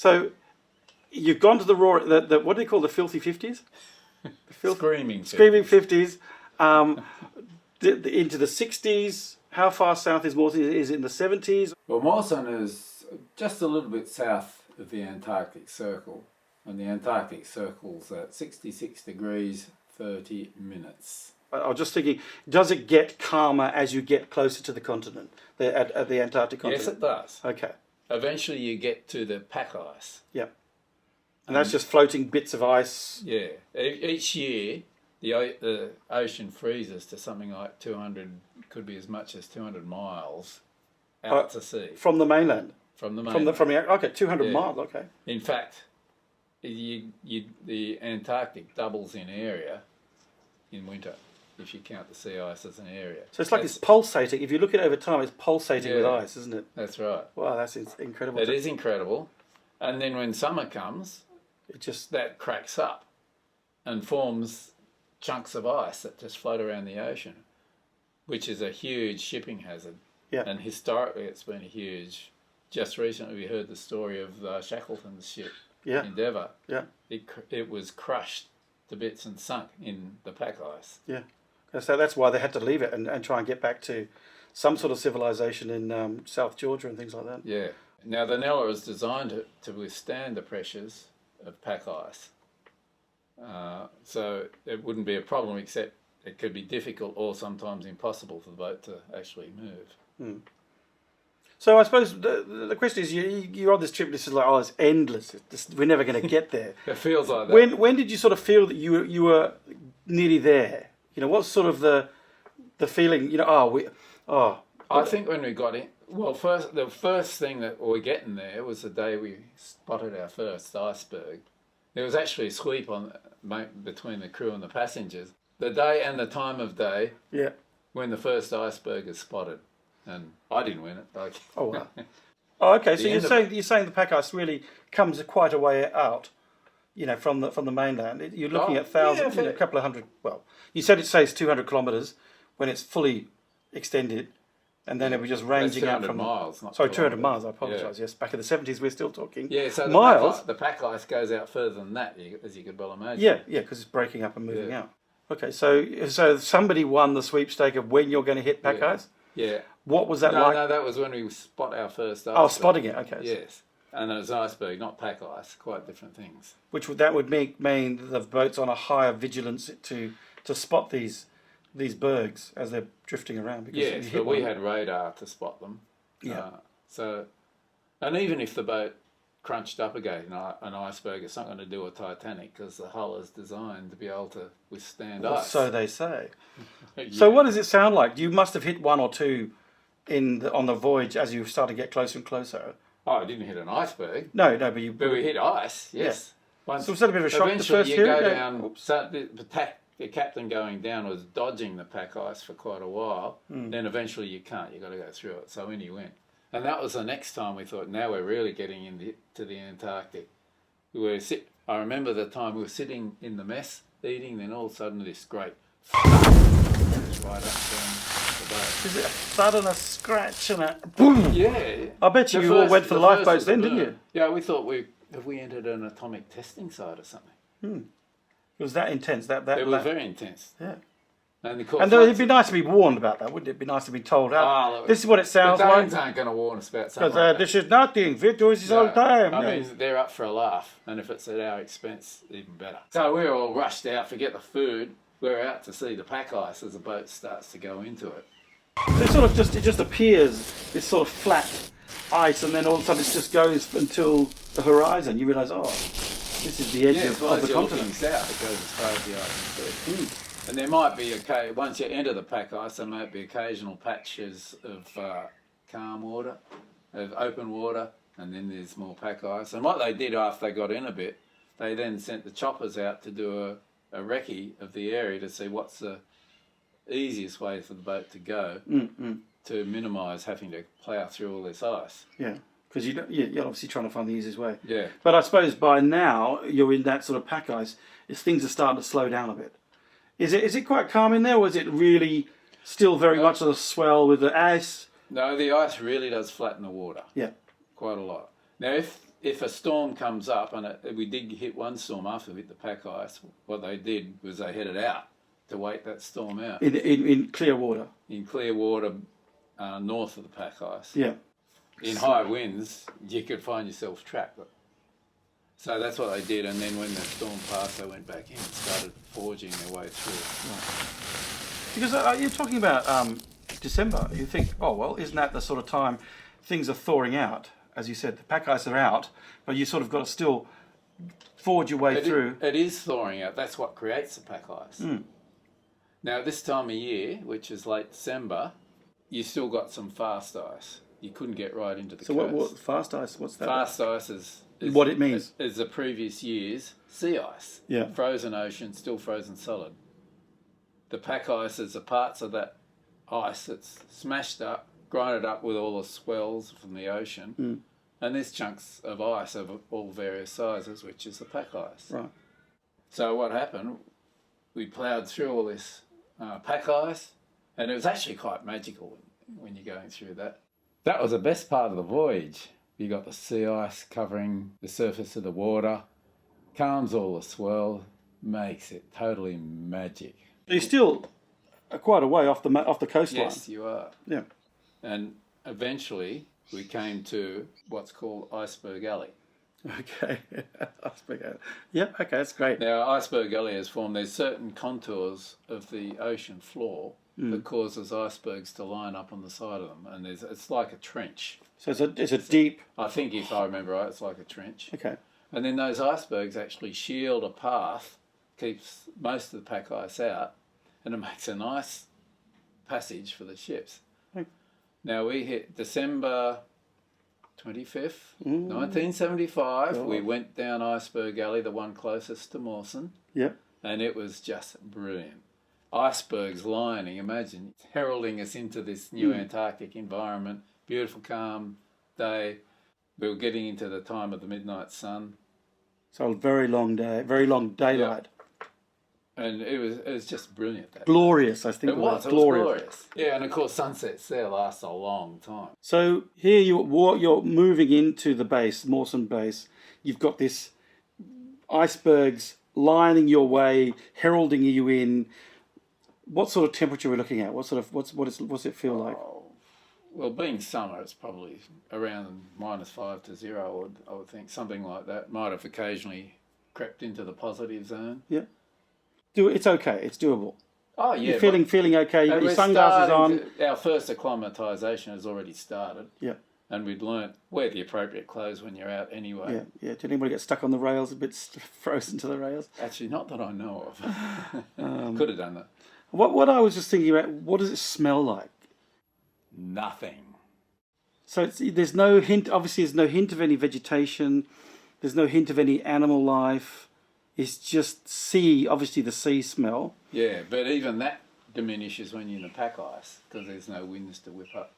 So you've gone to the raw, what do they call the filthy 50s? Screaming 50s. Into the 60s. How far south is Mawson? Is it in the 70s? Well, Mawson is just a little bit south of the Antarctic Circle. And the Antarctic Circle's at 66 degrees, 30 minutes. I was just thinking, does it get calmer as you get closer to the continent, at the Antarctic continent? Yes, it does. Okay. Eventually you get to the pack ice. Yeah. And that's just floating bits of ice. Yeah. Each year, the ocean freezes to something like 200, could be as much as 200 miles out to sea. From the mainland? From the mainland. Okay, 200 miles, okay. In fact, the Antarctic doubles in area in winter, if you count the sea ice as an area. So it's like it's pulsating. If you look at it over time, it's pulsating with ice, isn't it? That's right. Wow, that's incredible. It is incredible. And then when summer comes, that cracks up and forms chunks of ice that just float around the ocean, which is a huge shipping hazard. Yeah. And historically it's been a huge. Just recently we heard the story of Shackleton's ship, Endeavour. Yeah. It was crushed to bits and sunk in the pack ice. Yeah. So that's why they had to leave it and try and get back to some sort of civilization in South Georgia and things like that. Yeah. Now the Nella is designed to withstand the pressures of pack ice. So it wouldn't be a problem, except it could be difficult or sometimes impossible for the boat to actually move. So I suppose the question is, you're on this trip. This is like, it's endless. We're never going to get there. It feels like that. When did you sort of feel that you were nearly there? You know, what's sort of the feeling? You know, I think when we got in. Well, the first thing that we're getting there was the day we spotted our first iceberg. There was actually a sweep between the crew and the passengers. The day and the time of day when the first iceberg is spotted. And I didn't win it. Oh, wow. Oh, okay. So you're saying the pack ice really comes quite a way out, you know, from the mainland. You're looking at thousands, a couple of hundred. Well, you said it says 200 kilometres when it's fully extended, and then it was just ranging out from miles. 200 miles. I apologise. Yes, back in the 70s, we're still talking. Yeah, so miles. The pack ice goes out further than that, as you could well imagine. Yeah, because it's breaking up and moving out. Okay, so somebody won the sweepstake of when you're going to hit pack ice. Yeah. What was that like? No, that was when we spot our first iceberg. Oh, spotting it, okay. Yes. And it was iceberg, not pack ice, quite different things. That would mean that the boat's on a higher vigilance to spot these bergs as they're drifting around. Yes, but we had radar to spot them. Yeah. And even if the boat crunched up against an iceberg, it's not going to do a Titanic because the hull is designed to be able to withstand ice. So they say. So what does it sound like? You must have hit one or two on the voyage as you start to get closer and closer. Oh, I didn't hit an iceberg. No, but we hit ice. Yes. Yeah. So was that a bit of a shock the first year? Eventually you go down. So the captain going down was dodging the pack ice for quite a while. Then eventually you can't. You got to go through it. So in he went. And that was the next time we thought, now we're really getting into the Antarctic. I remember the time we were sitting in the mess eating, then all of a sudden this great right up the boat. Is it a thud and a scratch and a boom? Yeah. I bet you all went for the lifeboats then, didn't you? Yeah, we thought have we entered an atomic testing site or something? It was that intense. It was very intense. Yeah. And it'd be nice to be warned about that, wouldn't it? It'd be nice to be told, this is what it sounds like. The Danes aren't going to warn us about something because this is nothing. We do this all the time. I mean, they're up for a laugh, and if it's at our expense, even better. So we're all rushed out, forget the food. We're out to see the pack ice as the boat starts to go into it. It sort of it just appears, this sort of flat ice, and then all of a sudden it just goes until the horizon. You realise, this is the edge of the continent. South, it goes as far as the eye can see. And there might be, once you enter the pack ice, there might be occasional patches of calm water, of open water, and then there's more pack ice. And what they did after they got in a bit, they then sent the choppers out to do a recce of the area to see what's the easiest way for the boat to go to minimise having to plough through all this ice. Yeah, because you're obviously trying to find the easiest way. Yeah. But I suppose by now you're in that sort of pack ice, things are starting to slow down a bit. Is it quite calm in there, or is it really still very much a swell with the ice? No, the ice really does flatten the water. Yeah. Quite a lot. Now, if if a storm comes up, and we did hit one storm after we hit the pack ice, what they did was they headed out to wait that storm out. In clear water? In clear water north of the pack ice. Yeah. In high winds, you could find yourself trapped. So that's what they did, and then when the storm passed, they went back in and started forging their way through. Right. Because you're talking about December. You think, oh, well, isn't that the sort of time things are thawing out? As you said, the pack ice are out, but you sort of got to still forge your way through. It is thawing out. That's what creates the pack ice. Mm. Now, this time of year, which is late December, you still got some fast ice. You couldn't get right into the coast. So what fast ice, what's that? Fast ice is what it means? Is the previous year's sea ice. Yeah. Frozen ocean, still frozen solid. The pack ice is the parts of that ice that's smashed up, grinded up with all the swells from the ocean. Mm. And there's chunks of ice of all various sizes, which is the pack ice. Right. So what happened, we ploughed through all this pack ice, and it was actually quite magical when you're going through that. That was the best part of the voyage. You got the sea ice covering the surface of the water, calms all the swell, makes it totally magic. You're still quite a way off the coastline. Yes, you are. Yeah. And eventually we came to what's called Iceberg Alley. Okay. Iceberg Alley. Yep, okay, that's great. Now, Iceberg Alley has formed, there's certain contours of the ocean floor that causes icebergs to line up on the side of them, and it's like a trench. So it's a deep... I think, if I remember right, it's like a trench. Okay. And then those icebergs actually shield a path, keeps most of the pack ice out, and it makes a nice passage for the ships. Okay. Now, we hit December 25th, 1975. Oh. We went down Iceberg Alley, the one closest to Mawson, Yep. and it was just brilliant. Icebergs lining, imagine, heralding us into this new Antarctic environment. Beautiful, calm day. We were getting into the time of the midnight sun. So a very long day, very long daylight. Yeah. And it was just brilliant. Glorious, I think. It was glorious. Yeah, and of course sunsets there last a long time. So here you're moving into the base, Mawson base. You've got this icebergs lining your way, heralding you in. What sort of temperature are we looking at? What's it feel like? Well, being summer, it's probably around -5 to 0. I would think something like that. Might have occasionally crept into the positive zone. Yeah. It's okay. It's doable. Oh yeah. You're feeling okay. You've got your sunglasses on. Our first acclimatisation has already started. Yeah. And we'd learnt wear the appropriate clothes when you're out anyway. Yeah, yeah. Did anybody get stuck on the rails, a bit frozen to the rails? Actually, not that I know of. Could have done that. What I was just thinking about, what does it smell like? Nothing. So there's no hint, obviously there's no hint of any vegetation, there's no hint of any animal life, it's just sea, obviously the sea smell. Yeah, but even that diminishes when you're in the pack ice, because there's no winds to whip up.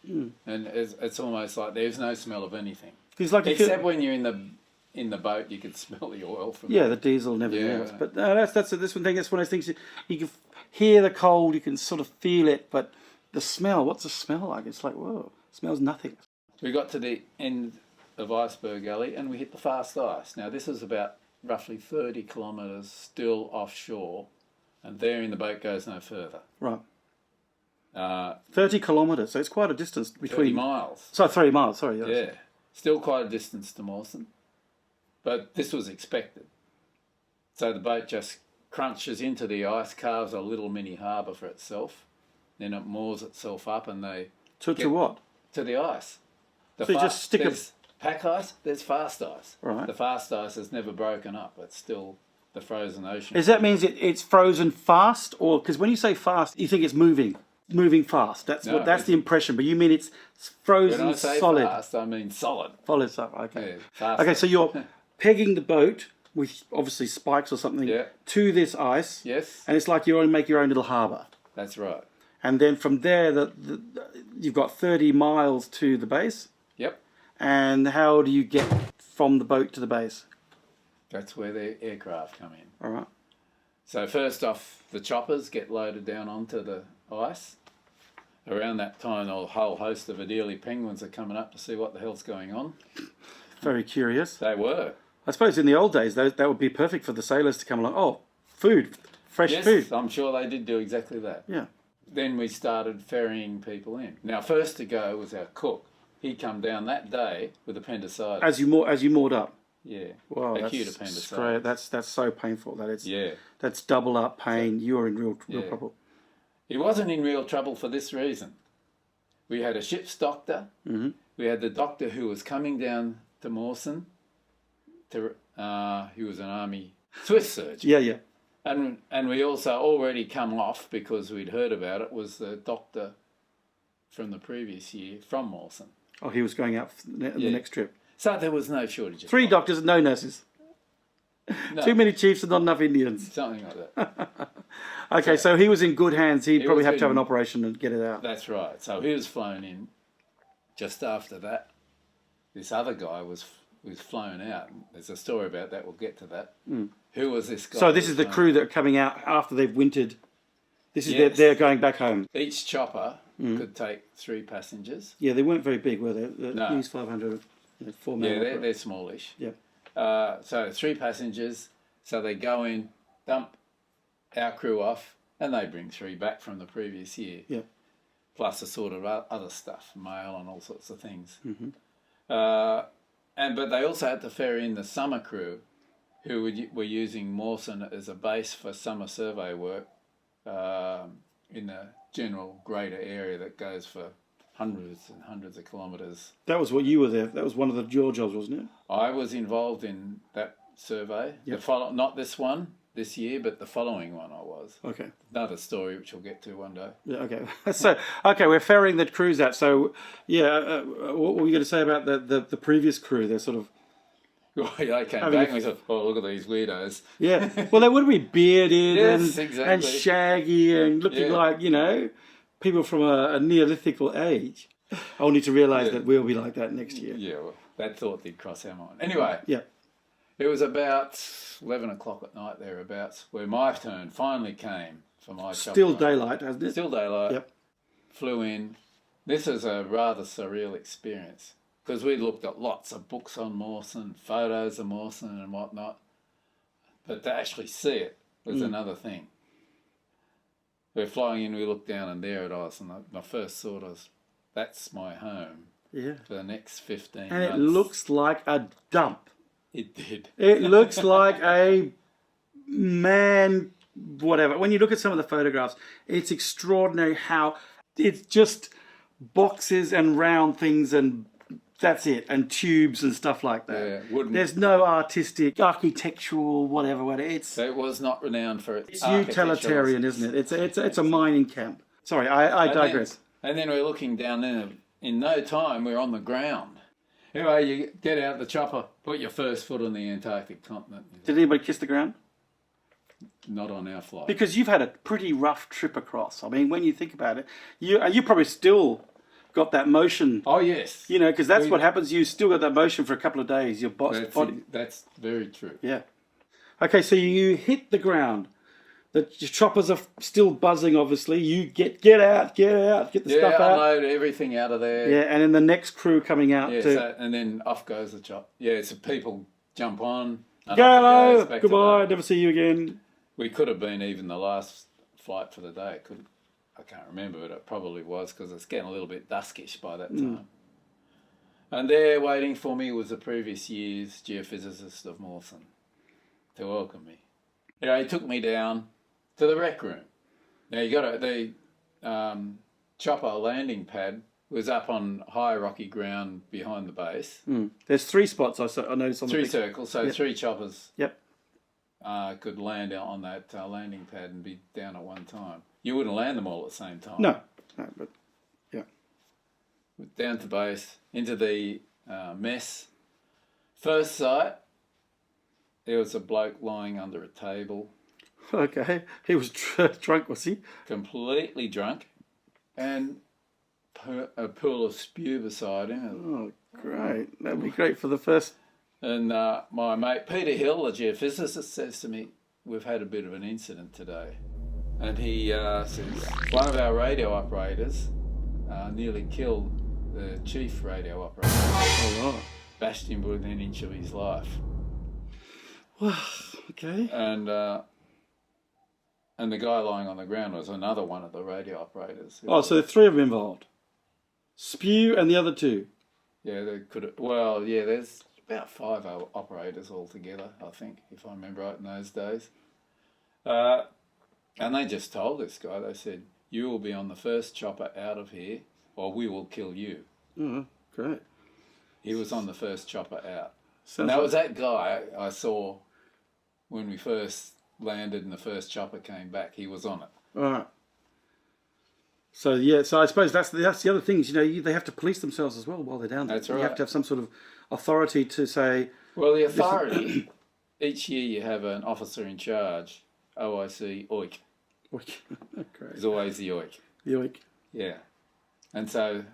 And it's almost like there's no smell of anything. Except when you're in the boat, you can smell the oil from the diesel and everything else. But that's one thing. That's one of those things you can hear the cold, you can sort of feel it, but the smell. What's the smell like? It's like whoa, it smells nothing. We got to the end of Iceberg Alley and we hit the fast ice. Now this is about roughly 30 kilometres still offshore, and therein the boat goes no further. Right. 30 kilometres, so it's quite a distance between... 30 miles. So 30 miles, sorry. Yes. Yeah, still quite a distance to Mawson. But this was expected. So the boat just crunches into the ice, carves a little mini harbour for itself, then it moors itself up and they... To what? To the ice. So you just stick there's pack ice, there's fast ice. Right. The fast ice has never broken up, it's still the frozen ocean. Does that mean it's frozen fast, or... Because when you say fast, you think it's moving fast. That's the impression. But you mean it's frozen when I say solid. Fast, I mean solid. Solid stuff. Okay. Yeah, okay. So you're pegging the boat with obviously spikes or something to this ice. Yes. And it's like you only make your own little harbour. That's right. And then from there, you've got 30 miles to the base. Yep. And how do you get from the boat to the base? That's where the aircraft come in. All right. So first off, the choppers get loaded down onto the ice. Around that time, a whole host of Adelie penguins are coming up to see what the hell's going on. Very curious. They were. I suppose in the old days, that would be perfect for the sailors to come along. Oh, food, fresh food. Yes, I'm sure they did do exactly that. Yeah. Then we started ferrying people in. Now, first to go was our cook. He'd come down that day with appendicitis. As you moored up. Yeah. Wow, acute that's appendicitis. great. That's so painful. Yeah. That's double up pain. You were in real trouble. He wasn't in real trouble for this reason. We had a ship's doctor. Mm-hmm. We had the doctor who was coming down to Mawson. He was an army Swiss surgeon. Yeah. And we also already come off, because we'd heard about it, was the doctor from the previous year from Mawson. Oh, he was going out the next trip. So there was no shortage of 3 doctors and no nurses. No, Too many chiefs and not enough Indians. something like that. Okay, so he was in good hands. He'd probably was have to have in- an operation and get it out. That's right. So he was flown in. Just after that, this other guy was flown out. There's a story about that. We'll get to that. Who was this guy? So this is the crew that are coming out after they've wintered. This is they're going back home. Each chopper could take 3 passengers. Yeah, they weren't very big, were they? No. These 500, 4 men. Yeah, they're smallish. Yeah. So 3 passengers. So they go in, dump our crew off, and they bring 3 back from the previous year. Yeah. Plus a sort of other stuff, mail and all sorts of things. Mm-hmm. But they also had to ferry in the summer crew, who were using Mawson as a base for summer survey work in the general greater area that goes for hundreds and hundreds of kilometres. That was what you were there. That was one of your jobs, wasn't it? I was involved in that survey. Yep. Not this one, this year, but the following one I was. Okay. Another story which we'll get to one day. Yeah. Okay. So we're ferrying the crews out. So what were you going to say about the previous crew? They're sort of. They came back and we thought, oh, look at these weirdos. Yeah. Well, they would be bearded Yes, and exactly. shaggy and looking like, people from a Neolithical age. I'll need to realise that we'll be like that next year. Yeah, well, that thought did cross our mind. Anyway, Yeah. it was about 11 o'clock at night thereabouts where my turn finally came for my Still chopper. daylight, hasn't it? Still daylight. Yep. Flew in. This is a rather surreal experience because we looked at lots of books on Mawson, photos of Mawson and whatnot, but to actually see it was another thing. We're flying in, we looked down and there it was, and my first thought was, that's my home Yeah. for the next 15 And months. it looks like a dump. It did. It looks like a whatever. When you look at some of the photographs, it's extraordinary how it's just boxes and round things and that's it, and tubes and stuff like that. Yeah, wooden. There's no artistic, architectural, whatever. So it was not renowned for its It's utilitarian, isn't it? It's a mining camp. Sorry, I digress. And then we're looking down there. In no time, we're on the ground. Anyway, you get out the chopper, put your first foot on the Antarctic continent. Did anybody kiss the ground? Not on our flight. Because you've had a pretty rough trip across. I mean, when you think about it, you probably still got that motion. Oh, yes. Because that's what happens. You still got that motion for a couple of days. Your body. That's very true. Yeah. Okay, so you hit the ground. The choppers are still buzzing, obviously. You get out, get the stuff out. Unload everything out of there. Yeah, and then the next crew coming out. Yeah, and then off goes the chop. Yeah, so people jump on. Go, goodbye, never see you again. We could have been even the last flight for the day. I can't remember, but it probably was because it's getting a little bit duskish by that time. And there waiting for me was the previous year's geophysicist of Mawson to welcome me. He took me down to the rec room. Now you got the chopper landing pad was up on high rocky ground behind the base. There's 3 spots I noticed on the 3 picture. circles, so 3 choppers Yep. could land out on that landing pad and be down at one time. You wouldn't land them all at the same time. No, but yeah. Down to base, into the mess. First sight, there was a bloke lying under a table, Okay, he was drunk, was he? completely drunk, and a pool of spew beside him. Oh, great. That'd be great for the first. And my mate Peter Hill, the geophysicist, says to me, we've had a bit of an incident today. And he says, one of our radio operators nearly killed the chief radio operator. Oh, wow. bashed him within an inch of his life. Okay. And the guy lying on the ground was another one of the radio operators. Oh, so there are 3 of them involved. Spew and the other 2. Yeah, they could. Well, yeah, there's about 5 operators altogether, I think, if I remember right in those days. And they just told this guy, they said, "You will be on the first chopper out of here, or we will kill you." Oh, great. He was on the first chopper out. Sounds And that like- was that guy I saw when we first landed and the first chopper came back. He was on it. All right. So yeah, so I suppose that's the other things. They have to police themselves as well while they're down there. That's You right. have to have some sort of authority to say. Well, the authority, each year you have an officer in charge, OIC, OIC. Great. It's always the OIC. Yoik. Yeah. And so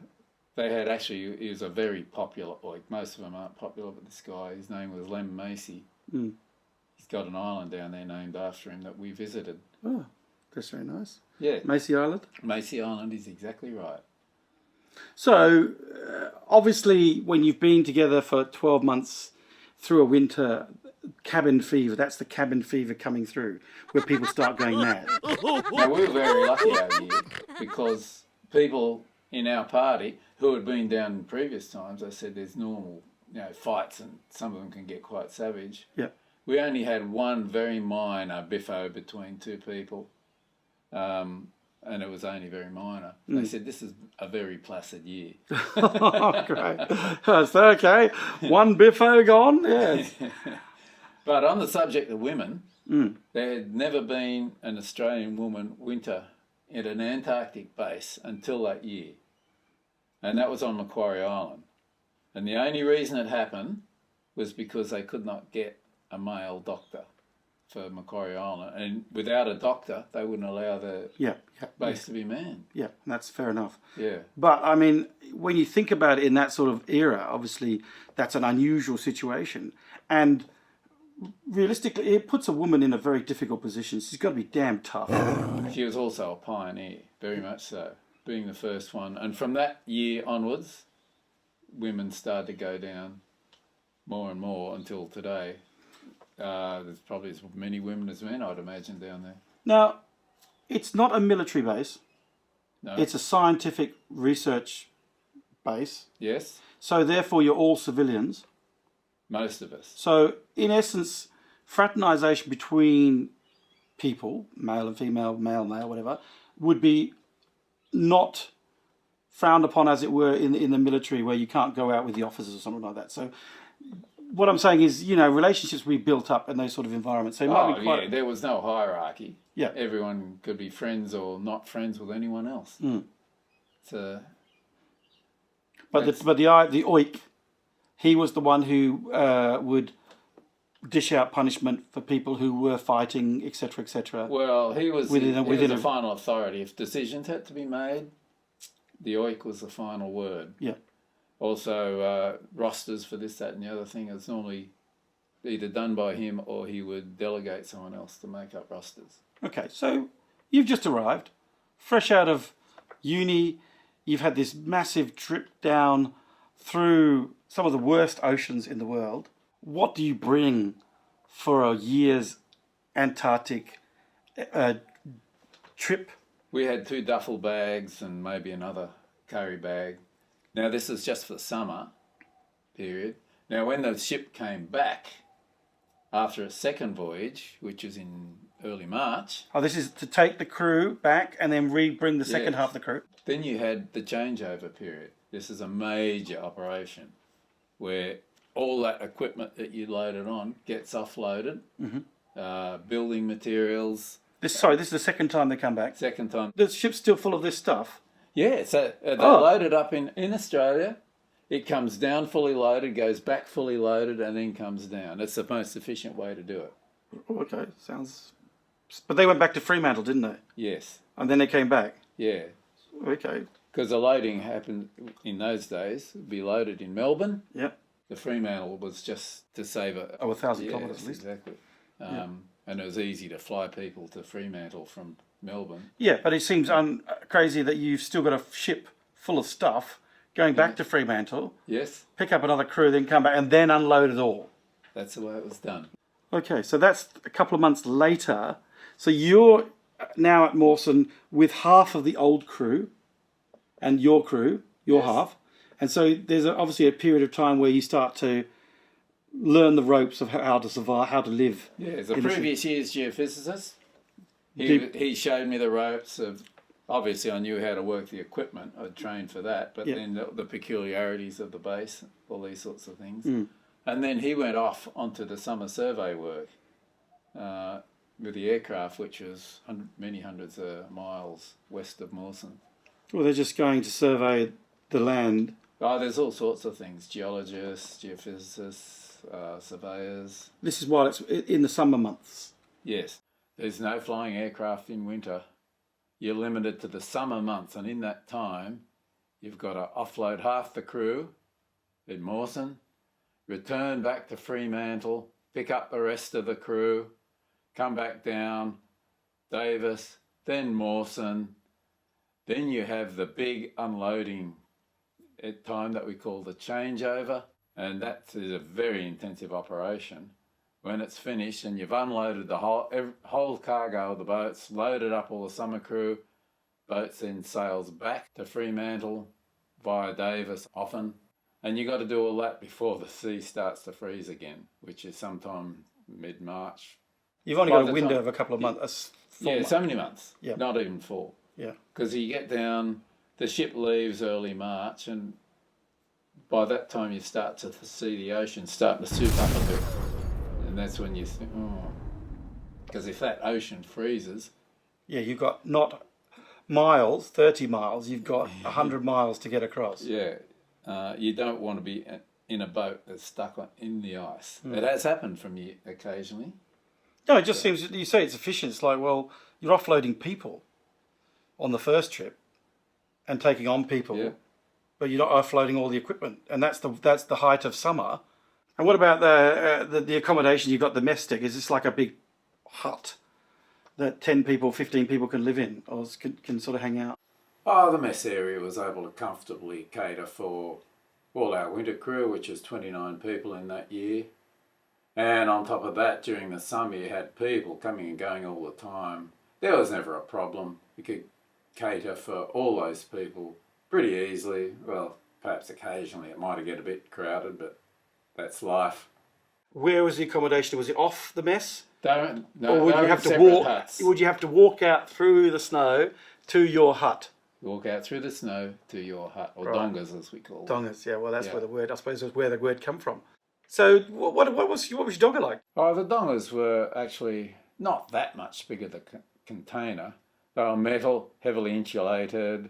they had actually, he was a very popular OIC. Most of them aren't popular, but this guy, his name was Lem Macy. Mm. He's got an island down there named after him that we visited. Oh, that's very nice. Yeah. Macy Island. Macy Island is exactly right. So, obviously, when you've been together for 12 months through a winter, cabin fever, that's the cabin fever coming through, where people start going mad. Now, we were very lucky out here because people in our party who had been down in previous times, they said there's normal, fights and some of them can get quite savage. Yeah. We only had one very minor biffo between 2 people. And it was only very minor. They said this is a very placid year. Oh, great. So, okay. One biffo gone? Yes. But on the subject of women, there had never been an Australian woman winter at an Antarctic base until that year. And that was on Macquarie Island. And the only reason it happened was because they could not get a male doctor for Macquarie Island. And without a doctor, they wouldn't allow the base to be manned. Yeah, that's fair enough. Yeah. But, I mean, when you think about it in that sort of era, obviously that's an unusual situation. And realistically, it puts a woman in a very difficult position. She's got to be damn tough. She was also a pioneer, very much so, being the first one. And from that year onwards, women started to go down more and more until today. There's probably as many women as men, I'd imagine, down there. Now, it's not a military base. No. It's a scientific research base. Yes, So, therefore, you're all civilians. most of us. So, in essence, fraternisation between people, male and female, male, whatever, would be not frowned upon, as it were, in the military, where you can't go out with the officers or something like that. So, what I'm saying is, relationships we built up in those sort of environments. So it might be quite. Yeah, there was no hierarchy. Yeah. Everyone could be friends or not friends with anyone else. So, But the OIC, he was the one who would dish out punishment for people who were fighting, etc., etc. well, he was Within the a- final authority. If decisions had to be made, the OIC was the final word. Yeah. Also, rosters for this, that, and the other thing is normally either done by him or he would delegate someone else to make up rosters. Okay, so you've just arrived, fresh out of uni. You've had this massive trip down through some of the worst oceans in the world. What do you bring for a year's Antarctic trip? We had 2 duffel bags and maybe another carry bag. Now, this is just for the summer period. Now, when the ship came back after a second voyage, which was in early March, Oh, this is to take the crew back and then bring the second Yes. half of the crew. then you had the changeover period. This is a major operation where all that equipment that you loaded on gets offloaded, building materials. This is the second time they come back. Second time. The ship's still full of this stuff. Yeah, so they Oh. load it up in Australia. It comes down fully loaded, goes back fully loaded, and then comes down. It's the most efficient way to do it. Oh, okay, sounds. But they went back to Fremantle, didn't they? Yes, And then they came back. yeah. Okay. Because the loading happened in those days. It'd be loaded in Melbourne. Yep. The Fremantle was just to save a... 1,000 kilometres at least. Exactly. And it was easy to fly people to Fremantle from Melbourne. Yeah, but it seems crazy that you've still got a ship full of stuff going back to Fremantle, Yes. pick up another crew, then come back and then unload it all. That's the way it was done. Okay, so that's a couple of months later. So you're now at Mawson with half of the old crew and your crew, your half. And so there's obviously a period of time where you start to learn the ropes of how to survive, how to live. Yeah, the previous year's geophysicist, he showed me the ropes of, obviously I knew how to work the equipment, I'd trained for that, but then the peculiarities of the base, all these sorts of things. And then he went off onto the summer survey work with the aircraft, which was many hundreds of miles west of Mawson. Well, they're just going to survey the land. Oh, there's all sorts of things, geologists, geophysicists, surveyors. This is while it's in the summer months. Yes. There's no flying aircraft in winter. You're limited to the summer months, and in that time, you've got to offload half the crew in Mawson, return back to Fremantle, pick up the rest of the crew, come back down, Davis, then Mawson. Then you have the big unloading time that we call the changeover, and that is a very intensive operation. When it's finished and you've unloaded the whole cargo of the boats, loaded up all the summer crew, boats then sails back to Fremantle via Davis often, and you've got to do all that before the sea starts to freeze again, which is sometime mid-March. You've only got a window of a couple of months. So many months, not even 4. Yeah. Because you get down, the ship leaves early March, and by that time you start to see the ocean starting to soup up a bit. And that's when you think, because if that ocean freezes... Yeah, you've got not miles, 30 miles, you've got 100 miles to get across. Yeah, you don't want to be in a boat that's stuck in the ice. It has happened from you occasionally. No, it just seems, you say it's efficient, it's like, well, you're offloading people on the first trip and taking on people, but you're not offloading all the equipment, and that's the height of summer. And what about the accommodation? You've got the mess deck. Is this like a big hut that 10 people, 15 people can live in, or can sort of hang out? Oh, the mess area was able to comfortably cater for all our winter crew, which is 29 people in that year. And on top of that, during the summer, you had people coming and going all the time. There was never a problem. You could cater for all those people pretty easily. Well, perhaps occasionally it might get a bit crowded, but that's life. Where was the accommodation? Was it off the mess? No, or would you have to walk? Huts. Would you have to walk out through the snow to your hut? Walk out through the snow to your hut, or dongas as we call them. Dongas, yeah. Well, that's where the word, I suppose, was where the word come from. So, what was your donga like? Oh, the dongas were actually not that much bigger than the container. They were metal, heavily insulated.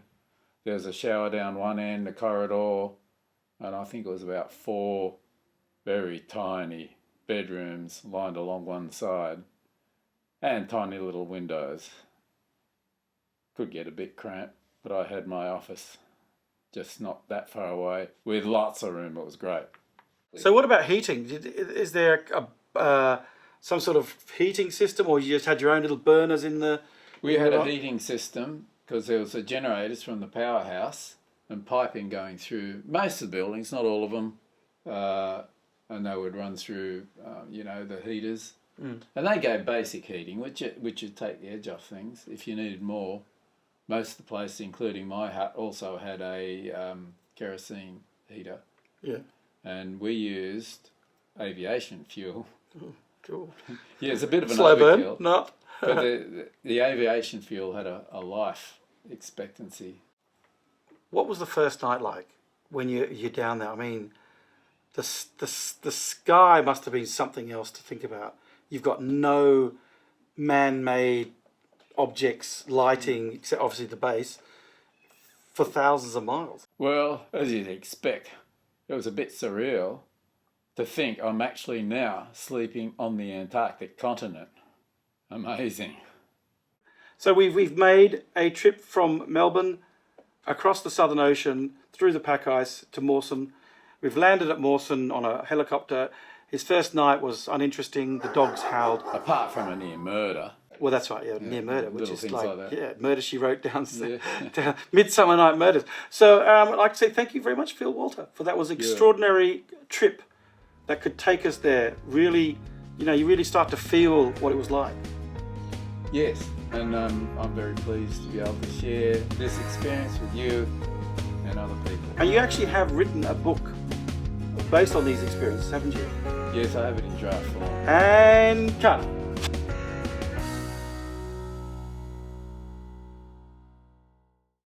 There was a shower down one end, a corridor, and I think it was about 4 very tiny bedrooms lined along one side, and tiny little windows. Could get a bit cramped, but I had my office just not that far away with lots of room. It was great. So what about heating? Is there some sort of heating system, or you just had your own little burners in the... We had a heating system because there was the generators from the powerhouse and piping going through most of the buildings, not all of them, and they would run through, the heaters. And they gave basic heating, which would take the edge off things. If you needed more, most of the places, including my hut, also had a kerosene heater. Yeah. And we used aviation fuel. Oh, cool. Yeah, it's a bit of an slow overkill. Burn, no. But the aviation fuel had a life expectancy. What was the first night like when you're down there? I mean, the sky must have been something else to think about. You've got no man-made objects lighting, except obviously the base, for thousands of miles. Well, as you'd expect, it was a bit surreal to think I'm actually now sleeping on the Antarctic continent. Amazing. So we've made a trip from Melbourne across the Southern Ocean through the pack ice to Mawson. We've landed at Mawson on a helicopter. His first night was uninteresting. The dogs howled. Apart from a near murder, Well, that's right. Yeah, near murder, which little is things like, like that. yeah, Murder She Wrote down, Yeah. down Midsummer Night Murders. So I'd like to say thank you very much, Phil Wolter, for that was an extraordinary trip that could take us there. Really, you really start to feel what it was like. Yes, and I'm very pleased to be able to share this experience with you and other people. And you actually have written a book based on these experiences, haven't you? Yes, I have it in draft form. And cut.